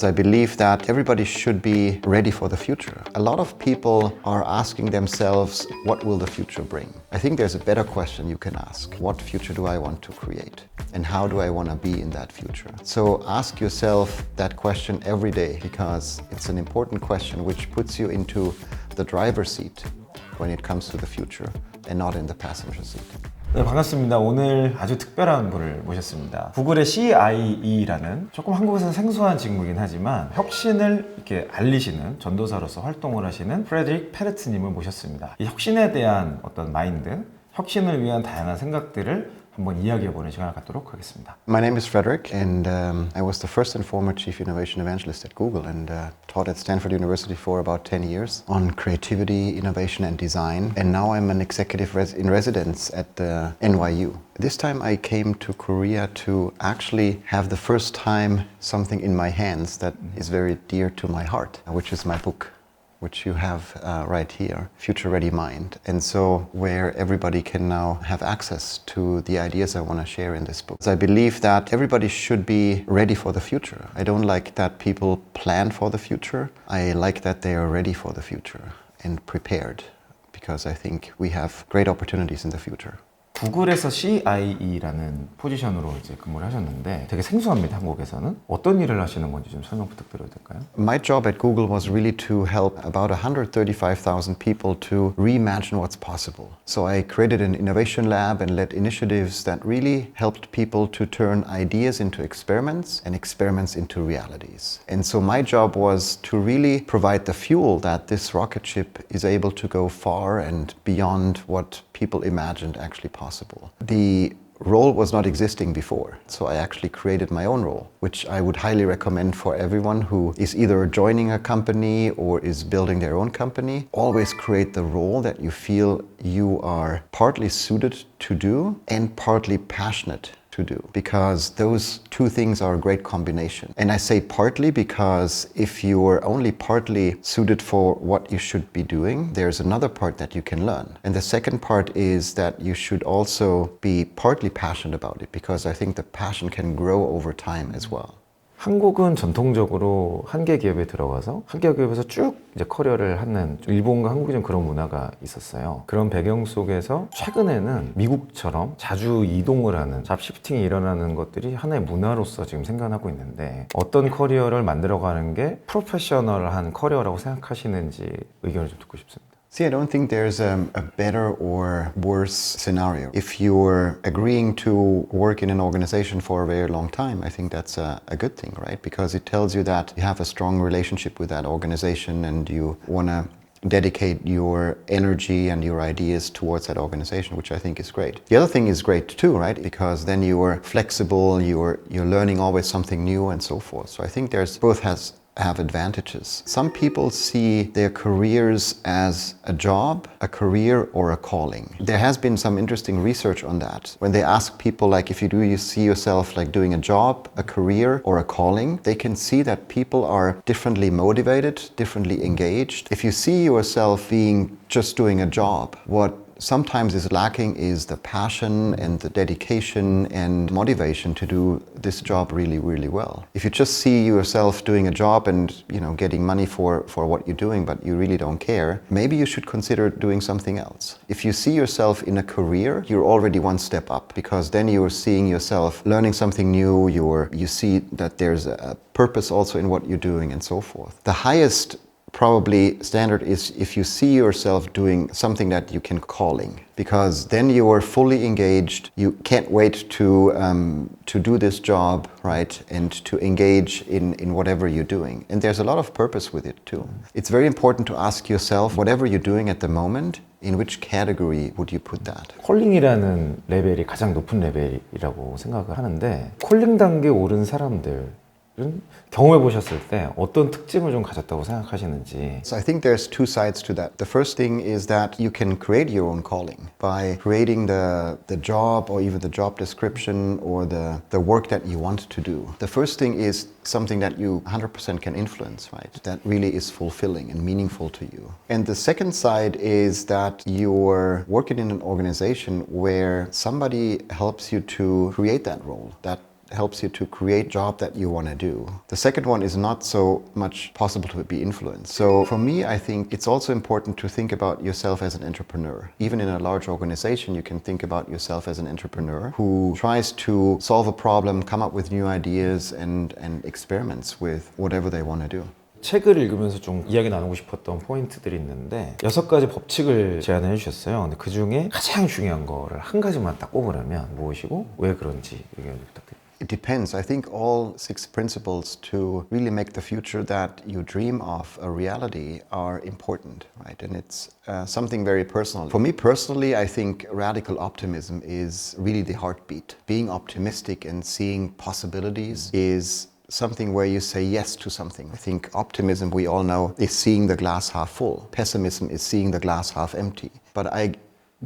I believe that everybody should be ready for the future. A lot of people are asking themselves, what will the future bring? I think there's a better question you can ask. What future do I want to create? And how do I want to be in that future? So ask yourself that question every day, because it's an important question which puts you into the driver's seat when it comes to the future and not in the passenger seat. 네, 반갑습니다. 오늘 아주 특별한 분을 모셨습니다. 구글의 CIE라는 조금 한국에서 생소한 직무이긴 하지만 혁신을 이렇게 알리시는 전도사로서 활동을 하시는 프레드릭 페르트님을 모셨습니다. 이 혁신에 대한 어떤 마인드, 혁신을 위한 다양한 생각들을 한번 이야기해보는 시간을 갖도록 하겠습니다. My name is Frederick, and I was the first and former Chief Innovation Evangelist at Google, and taught at Stanford University for about 10 years on creativity, innovation, and design. And now I'm an executive in residence at NYU. This time I came to Korea to actually have the first time something in my hands that is very dear to my heart, which is my book, which you have right here, Future Ready Mind. And so where everybody can now have access to the ideas I want to share in this book. I believe that everybody should be ready for the future. I don't like that people plan for the future. I like that they are ready for the future and prepared, because I think we have great opportunities in the future. 구글에서 CIE라는 포지션으로 이제 근무를 하셨는데 되게 생소합니다, 한국에서는. 어떤 일을 하시는 건지 좀 설명 부탁드려도 될까요? My job at Google was really to help about 135,000 people to reimagine what's possible. So I created an innovation lab and led initiatives that really helped people to turn ideas into experiments and experiments into realities. And so my job was to really provide the fuel that this rocket ship is able to go far and beyond what people imagined actually possible. The role was not existing before, so I actually created my own role, which I would highly recommend for everyone who is either joining a company or is building their own company. Always create the role that you feel you are partly suited to do and partly passionate to do, because those two things are a great combination. And I say partly because if you are only partly suited for what you should be doing, there's another part that you can learn. And the second part is that you should also be partly passionate about it, because I think the passion can grow over time as well. 한국은 전통적으로 한 개 기업에 들어가서 한 개 기업에서 쭉 이제 커리어를 하는, 일본과 한국이 좀 그런 문화가 있었어요. 그런 배경 속에서 최근에는 미국처럼 자주 이동을 하는 잡 시프팅이 일어나는 것들이 하나의 문화로서 지금 생겨나고 있는데, 어떤 커리어를 만들어가는 게 프로페셔널한 커리어라고 생각하시는지 의견을 좀 듣고 싶습니다. See, I don't think there's a better or worse scenario. If you're agreeing to work in an organization for a very long time, I think that's a good thing, right? Because it tells you that you have a strong relationship with that organization and you want to dedicate your energy and your ideas towards that organization, which I think is great. The other thing is great too, right? Because then you are flexible, you're learning always something new and so forth. So I think there's both have advantages. Some people see their careers as a job, a career, or a calling. There has been some interesting research on that. When they ask people, like, if you see yourself like doing a job, a career, or a calling, they can see that people are differently motivated, differently engaged. If you see yourself being just doing a job, what sometimes is lacking is the passion and the dedication and motivation to do this job really, really well. If you just see yourself doing a job and getting money for what you're doing, but you really don't care, maybe you should consider doing something else. If you see yourself in a career, you're already one step up, because then you're seeing yourself learning something new, you see that there's a purpose also in what you're doing and so forth. The highest probably standard is if you see yourself doing something that you can calling, because then you are fully engaged. You can't wait to do this job, right, and to engage in whatever you're doing. And there's a lot of purpose with it too. It's very important to ask yourself, whatever you're doing at the moment, in which category would you put that? 콜링이라는 레벨이 가장 높은 레벨이라고 생각을 하는데, 콜링 단계에 오른 사람들 경험해 보셨을 때 어떤 특징을 좀 가졌다고 생각하시는지. So I think there's two sides to that. The first thing is that you can create your own calling by creating the job or even the job description or the work that you want to do. The first thing is something that you 100% can influence, right? That really is fulfilling and meaningful to you. And the second side is that you're working in an organization where somebody helps you to create that role, that helps you to create job that you want to do. The second one is not so much possible to be influenced. So for me, I think it's also important to think about yourself as an entrepreneur. Even in a large organization, you can think about yourself as an entrepreneur who tries to solve a problem, come up with new ideas and experiments with whatever they want to do. 책을 읽으면서 좀 이야기 나누고 싶었던 포인트들이 있는데 6가지 법칙을 제안을 해주셨어요. 근데 그 중에 가장 중요한 거를 한 가지만 딱 꼽으라면 무엇이고 왜 그런지 의견 부탁드립니다. It depends. I think all 6 principles to really make the future that you dream of a reality are important, right? And it's something very personal. For me personally, I think radical optimism is really the heartbeat. Being optimistic and seeing possibilities is something where you say yes to something. I think optimism, we all know, is seeing the glass half full. Pessimism is seeing the glass half empty. But I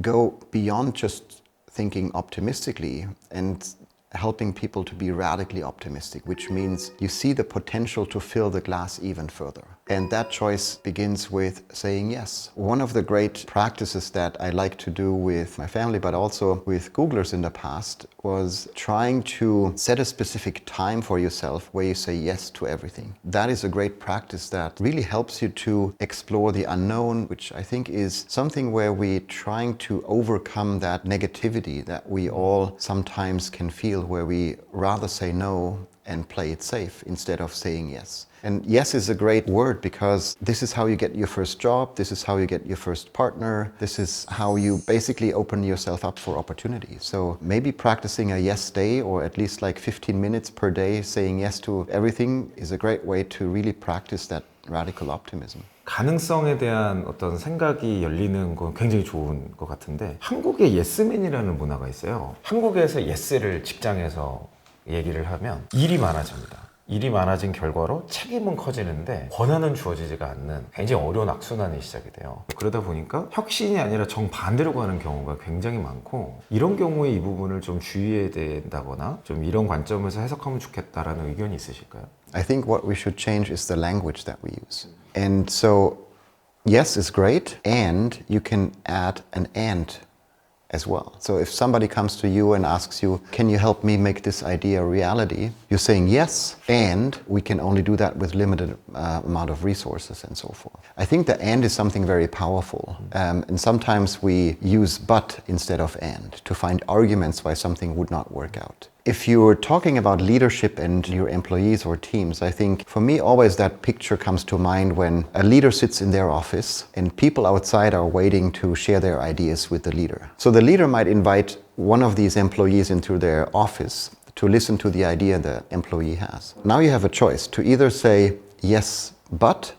go beyond just thinking optimistically and helping people to be radically optimistic, which means you see the potential to fill the glass even further. And that choice begins with saying yes. One of the great practices that I like to do with my family, but also with Googlers in the past, was trying to set a specific time for yourself where you say yes to everything. That is a great practice that really helps you to explore the unknown, which I think is something where we're trying to overcome that negativity that we all sometimes can feel, where we rather say no and play it safe instead of saying yes. And yes is a great word because this is how you get your first job, this is how you get your first partner, this is how you basically open yourself up for opportunity. So maybe practicing a yes day, or at least like 15 minutes per day saying yes to everything, is a great way to really practice that radical optimism. 가능성에 대한 어떤 생각이 열리는 건 굉장히 좋은 것 같은데, 한국에 예스맨이라는 문화가 있어요. 한국에서 예스를 직장에서 얘기를 하면 일이 많아집니다. 일이 많아진 결과로 책임은 커지는데 권한은 주어지지가 않는 굉장히 어려운 악순환이 시작이 돼요. 그러다 보니까 혁신이 아니라 정반대로 가는 경우가 굉장히 많고, 이런 경우에 이 부분을 좀 주의해야 된다거나 좀 이런 관점에서 해석하면 좋겠다라는 의견이 있으실까요? I think what we should change is the language that we use. And so yes is great, and you can add an and as well. So if somebody comes to you and asks you, can you help me make this idea a reality? You're saying yes, and we can only do that with limited amount of resources and so forth. I think the and is something very powerful. And sometimes we use but instead of and to find arguments why something would not work out. If you're talking about leadership and your employees or teams, I think for me always that picture comes to mind when a leader sits in their office and people outside are waiting to share their ideas with the leader. So the leader might invite one of these employees into their office to listen to the idea the employee has. Now you have a choice to either say yes but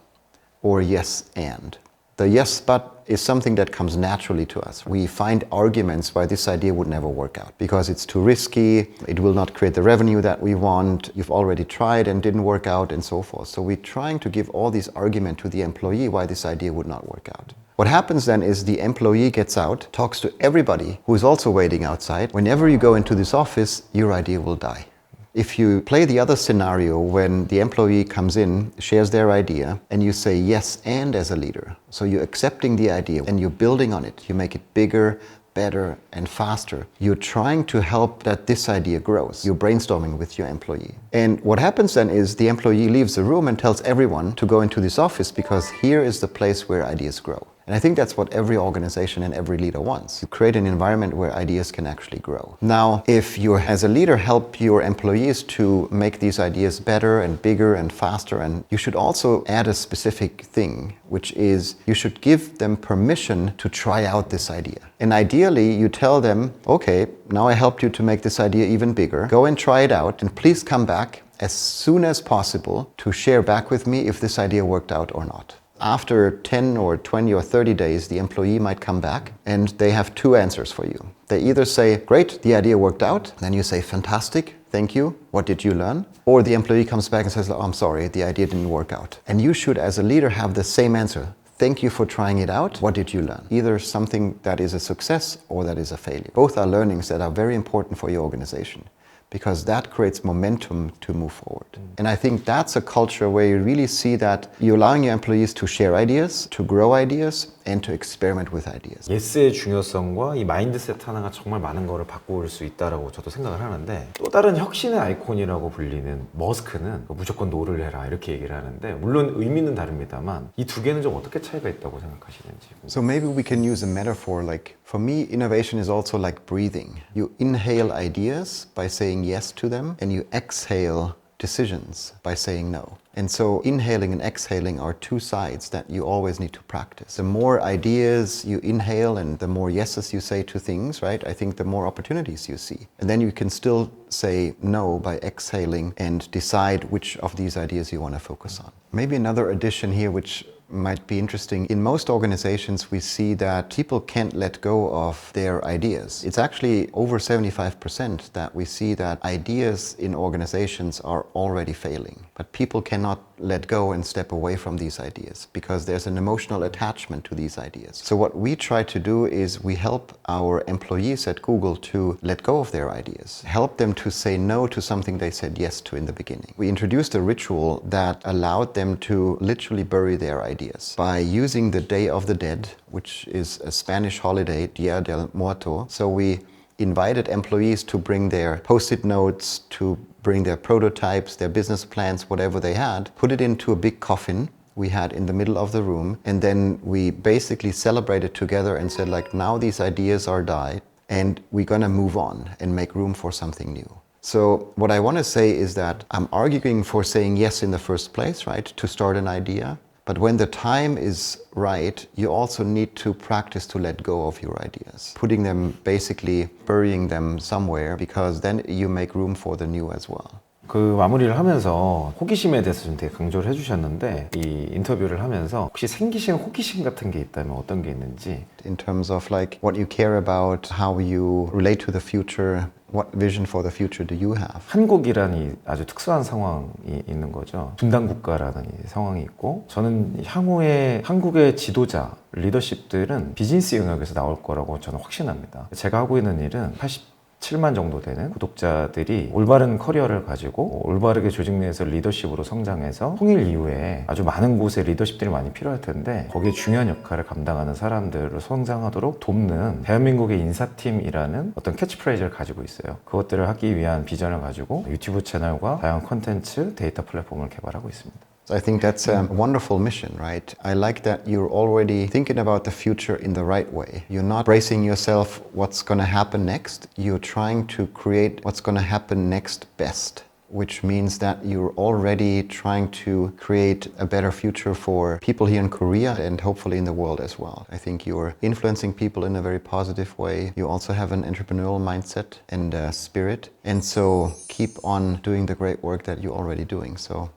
or yes and. The yes but is something that comes naturally to us. We find arguments why this idea would never work out because it's too risky, it will not create the revenue that we want, you've already tried and didn't work out, and so forth. So we're trying to give all these arguments to the employee why this idea would not work out. What happens then is the employee gets out, talks to everybody who is also waiting outside. Whenever you go into this office, your idea will die. If you play the other scenario when the employee comes in, shares their idea, and you say yes and as a leader, so you're accepting the idea and you're building on it, you make it bigger, better and faster. You're trying to help that this idea grows. You're brainstorming with your employee. And what happens then is the employee leaves the room and tells everyone to go into this office because here is the place where ideas grow. And I think that's what every organization and every leader wants. You create an environment where ideas can actually grow. Now, if you as a leader help your employees to make these ideas better and bigger and faster, and you should also add a specific thing, which is you should give them permission to try out this idea. And ideally, you tell them, okay, now I helped you to make this idea even bigger. Go and try it out, and please come back as soon as possible to share back with me if this idea worked out or not. After 10 or 20 or 30 days, the employee might come back and they have two answers for you. They either say, great, the idea worked out. Then you say, fantastic, thank you. What did you learn? Or the employee comes back and says, oh, I'm sorry, the idea didn't work out. And you should, as a leader, have the same answer. Thank you for trying it out. What did you learn? Either something that is a success or that is a failure. Both are learnings that are very important for your organization. because that creates momentum to move forward. And I think that's a culture where you really see that you're allowing your employees to share ideas, to grow ideas, and to experiment with ideas. 예스의 중요성과 이 마인드셋 하나가 정말 많은 거를 바꿀 수 있다라고 저도 생각을 하는데, 또 다른 혁신의 아이콘이라고 불리는 머스크는 무조건 노를 해라 이렇게 얘기를 하는데, 물론 의미는 다릅니다만 이 두 개는 좀 어떻게 차이가 있다고 생각하시는지. So maybe we can use a metaphor like, for me, innovation is also like breathing. You inhale ideas by saying yes to them, and you exhale decisions by saying no. And so inhaling and exhaling are two sides that you always need to practice. The more ideas you inhale and the more yeses you say to things, right, I think the more opportunities you see. And then you can still say no by exhaling and decide which of these ideas you want to focus on. Maybe another addition here which might be interesting. In most organizations, we see that people can't let go of their ideas. It's actually over 75% that we see that ideas in organizations are already failing. But people cannot let go and step away from these ideas because there's an emotional attachment to these ideas. So what we try to do is we help our employees at Google to let go of their ideas, help them to say no to something they said yes to in the beginning. We introduced a ritual that allowed them to literally bury their ideas by using the Day of the Dead, which is a Spanish holiday, Dia del Muerto. So we invited employees to bring their post-it notes, to bring their prototypes, their business plans, whatever they had, put it into a big coffin we had in the middle of the room, and then we basically celebrated together and said, like, now these ideas are died and we're gonna move on and make room for something new. So what I want to say is that I'm arguing for saying yes in the first place, right, to start an idea. But when the time is right, you also need to practice to let go of your ideas, putting them, basically burying them somewhere, because then you make room for the new as well. 그 마무리를 하면서 호기심에 대해서 좀 되게 강조를 해주셨는데, 이 인터뷰를 하면서 혹시 생기신 호기심 같은 게 있다면 어떤 게 있는지. In terms of like what you care about, how you relate to the future, what vision for the future do you have? 한국이라는 아주 특수한 상황이 있는 거죠. 분단 국가라는 이 상황이 있고, 저는 향후에 한국의 지도자, 리더십들은 비즈니스 영역에서 나올 거라고 저는 확신합니다. 제가 하고 있는 일은 87만 정도 되는 구독자들이 올바른 커리어를 가지고 올바르게 조직 내에서 리더십으로 성장해서 통일 이후에 아주 많은 곳에 리더십들이 많이 필요할 텐데, 거기에 중요한 역할을 감당하는 사람들을 성장하도록 돕는 대한민국의 인사팀이라는 어떤 캐치프레이즈를 가지고 있어요. 그것들을 하기 위한 비전을 가지고 유튜브 채널과 다양한 콘텐츠, 데이터 플랫폼을 개발하고 있습니다. I think that's a wonderful mission, right? I like that you're already thinking about the future in the right way. You're not bracing yourself what's going to happen next. You're trying to create what's going to happen next best, which means that you're already trying to create a better future for people here in Korea and hopefully in the world as well. I think you're influencing people in a very positive way. You also have an entrepreneurial mindset and spirit. And so keep on doing the great work that you're already doing. So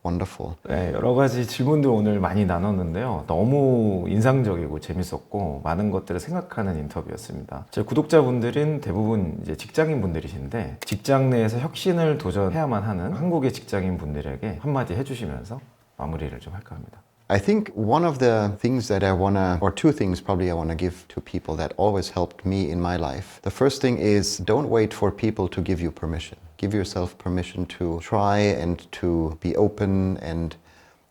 wonderful. 네, 여러 가지 질문들 오늘 많이 나눴는데요. 너무 인상적이고 재밌었고 많은 것들을 생각하는 인터뷰였습니다. 제 구독자분들은 대부분 이제 직장인 분들이신데, 직장 내에서 혁신을 도전해야만 하는 한국의 직장인 분들에게 한마디 해주시면서 마무리를 좀 할까 합니다. I think one of the things that I wanna, or two things probably I wanna give to people that always helped me in my life. The first thing is, don't wait for people to give you permission. Give yourself permission to try and to be open and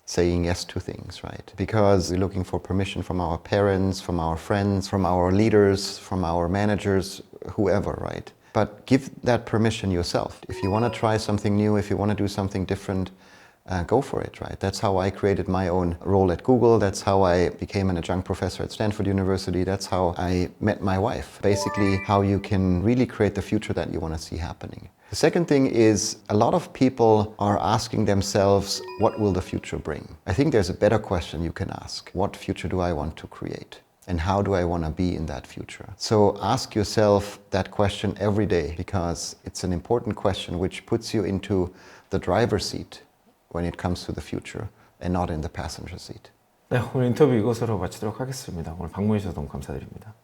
saying yes to things, right? Because we're looking for permission from our parents, from our friends, from our leaders, from our managers, whoever, right? But give that permission yourself. If you wanna try something new, if you wanna do something different, go for it, right? That's how I created my own role at Google. That's how I became an adjunct professor at Stanford University. That's how I met my wife. Basically, how you can really create the future that you want to see happening. The second thing is, a lot of people are asking themselves, what will the future bring? I think there's a better question you can ask. What future do I want to create? And how do I want to be in that future? So ask yourself that question every day, because it's an important question which puts you into the driver's seat when it comes to the future and not in the passenger seat. 네, 오늘 인터뷰 이것으로 마치도록 하겠습니다. 오늘 방문해 주셔서 너무 감사드립니다.